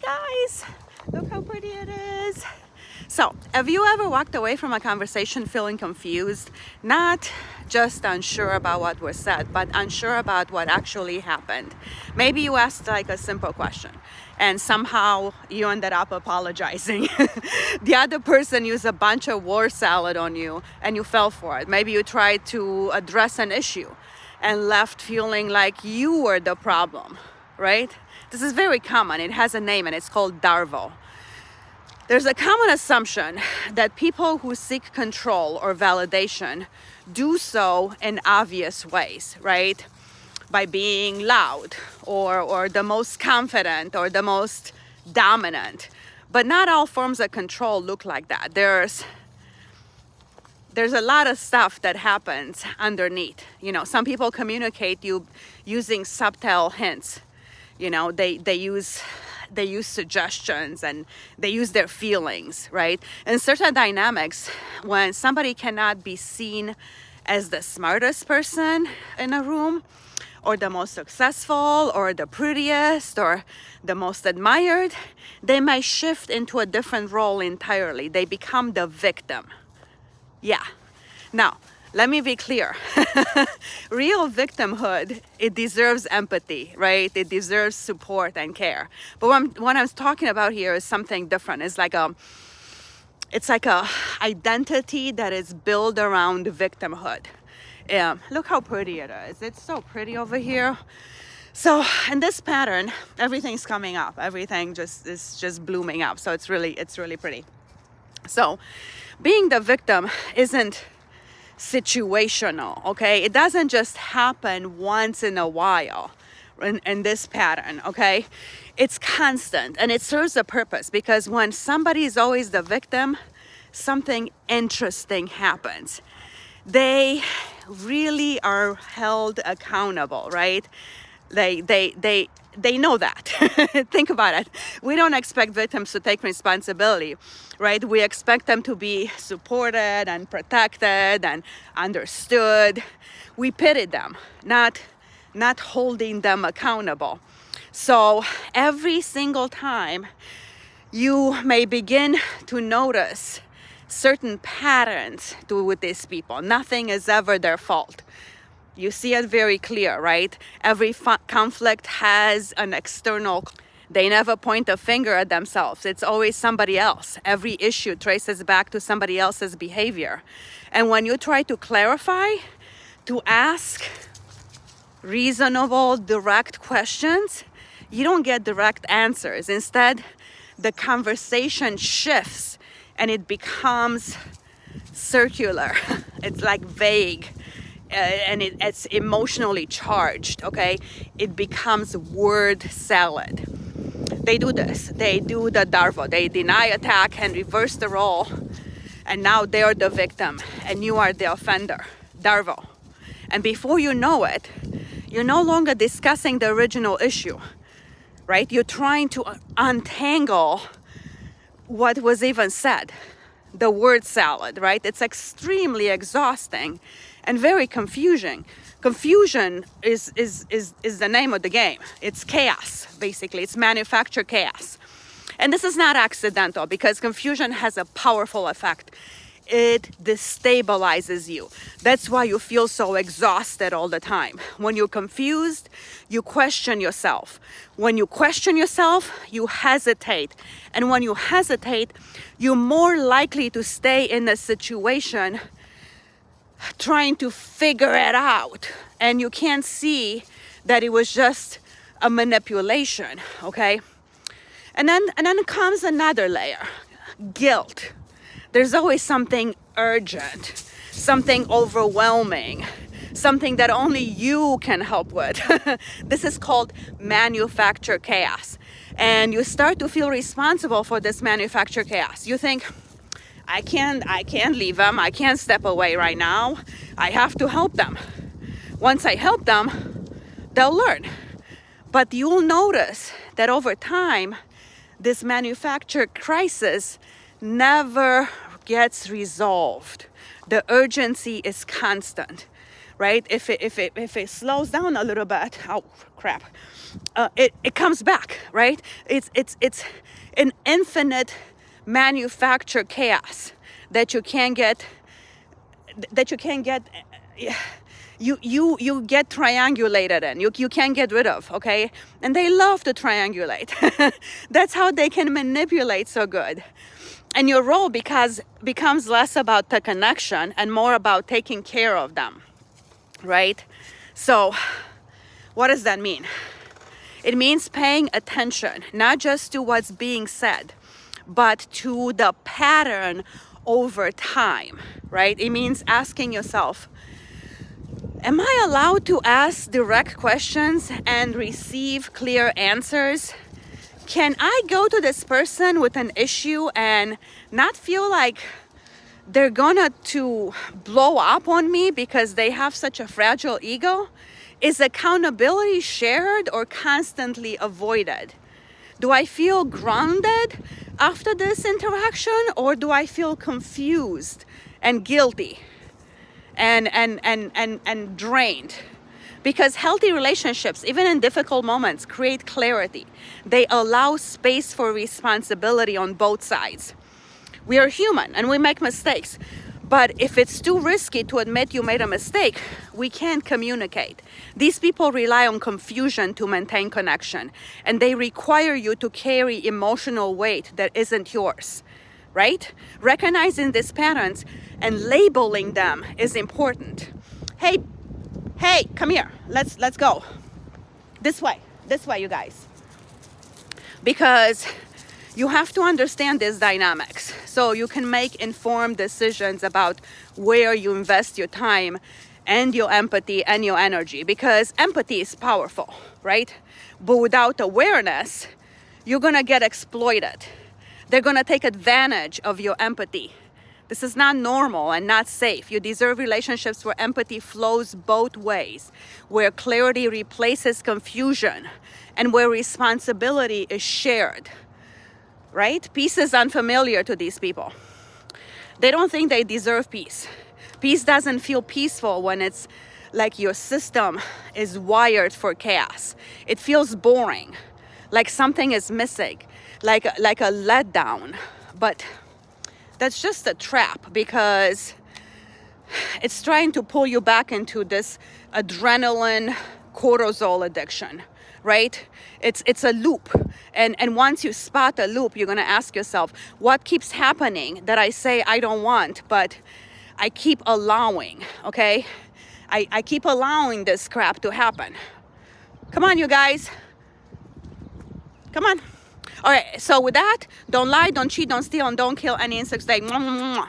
Hi guys, look how pretty it is. So, have you ever walked away from a conversation feeling confused? Not just unsure about what was said, but unsure about what actually happened. Maybe you asked like a simple question and somehow you ended up apologizing. The other person used a bunch of word salad on you and you fell for it. Maybe you tried to address an issue and left feeling like you were the problem, right? This is very common. It has a name and it's called Darvo. There's a common assumption that people who seek control or validation do so in obvious ways, right? By being loud or the most confident or the most dominant. But not all forms of control look like that. There's a lot of stuff that happens underneath. You know, some people communicate using subtle hints. You know, they use suggestions and they use their feelings, right? In certain dynamics, when somebody cannot be seen as the smartest person in a room, or the most successful, or the prettiest, or the most admired, they might shift into a different role entirely. They become the victim. Yeah. Now, let me be clear. Real victimhood, it deserves empathy, right? It deserves support and care. But what I'm talking about here is something different. It's like a identity that is built around victimhood. Look how pretty it is. It's so pretty over here. So in this pattern, everything's coming up. Everything is just blooming up. So it's really pretty. So being the victim isn't situational, okay? It doesn't just happen once in a while in this pattern, okay? It's constant and it serves a purpose, because when somebody is always the victim, something interesting happens. They really are held accountable, right? They know that. Think about it. We don't expect victims to take responsibility, right? We expect them to be supported and protected and understood. We pity them, not holding them accountable. So every single time you may begin to notice certain patterns with these people. Nothing is ever their fault. You see it very clear, right? Every conflict has an external. They never point a finger at themselves. It's always somebody else. Every issue traces back to somebody else's behavior. And when you try to clarify, to ask reasonable, direct questions, you don't get direct answers. Instead, the conversation shifts and it becomes circular. It's like vague. And it's emotionally charged, okay? It becomes word salad. They do this. They do the Darvo. They deny attack and reverse the role. And now they're the victim and you are the offender. Darvo. And before you know it, you're no longer discussing the original issue, right? You're trying to untangle what was even said. The word salad, right? It's extremely exhausting and very confusing. Confusion is the name of the game. It's chaos, basically. It's manufactured chaos. And this is not accidental, because confusion has a powerful effect. It destabilizes you. That's why you feel so exhausted all the time. When you're confused, you question yourself. When you question yourself, you hesitate. And when you hesitate, you're more likely to stay in a situation trying to figure it out. And you can't see that it was just a manipulation, okay? And then comes another layer, guilt. There's always something urgent, something overwhelming, something that only you can help with. This is called manufactured chaos. And you start to feel responsible for this manufactured chaos. You think, I can't leave them. I can't step away right now. I have to help them. Once I help them, they'll learn. But you'll notice that over time, this manufactured crisis never gets resolved. The urgency is constant, right? If it slows down a little bit, oh crap, it comes back, right? It's an infinite manufactured chaos that you can't get, you get triangulated in, you can't get rid of, okay? And they love to triangulate. That's how they can manipulate so good. And your role becomes less about the connection and more about taking care of them, right? So what does that mean? It means paying attention, not just to what's being said, but to the pattern over time, right? It means asking yourself, am I allowed to ask direct questions and receive clear answers? Can I go to this person with an issue and not feel like they're gonna to blow up on me because they have such a fragile ego? Is accountability shared or constantly avoided? Do I feel grounded after this interaction, or do I feel confused and guilty and drained? Because healthy relationships, even in difficult moments, create clarity. They allow space for responsibility on both sides. We are human and we make mistakes. But if it's too risky to admit you made a mistake, we can't communicate. These people rely on confusion to maintain connection, and they require you to carry emotional weight that isn't yours, right? Recognizing these patterns and labeling them is important. Hey, come here. Let's go. This way, you guys. Because you have to understand these dynamics so you can make informed decisions about where you invest your time and your empathy and your energy. Because empathy is powerful, right? But without awareness, you're gonna get exploited. They're gonna take advantage of your empathy. This is not normal and not safe. You deserve relationships where empathy flows both ways, where clarity replaces confusion, and where responsibility is shared. Right? Peace is unfamiliar to these people. They don't think they deserve peace. Peace doesn't feel peaceful when it's like your system is wired for chaos. It feels boring, like something is missing, like a letdown. But that's just a trap, because it's trying to pull you back into this adrenaline cortisol addiction, right? It's a loop. And once you spot a loop, you're going to ask yourself, what keeps happening that I say I don't want, but I keep allowing, okay? I keep allowing this crap to happen. Come on, you guys. Come on. All right, so with that, don't lie, don't cheat, don't steal, and don't kill any insects. Mwah, mwah, mwah.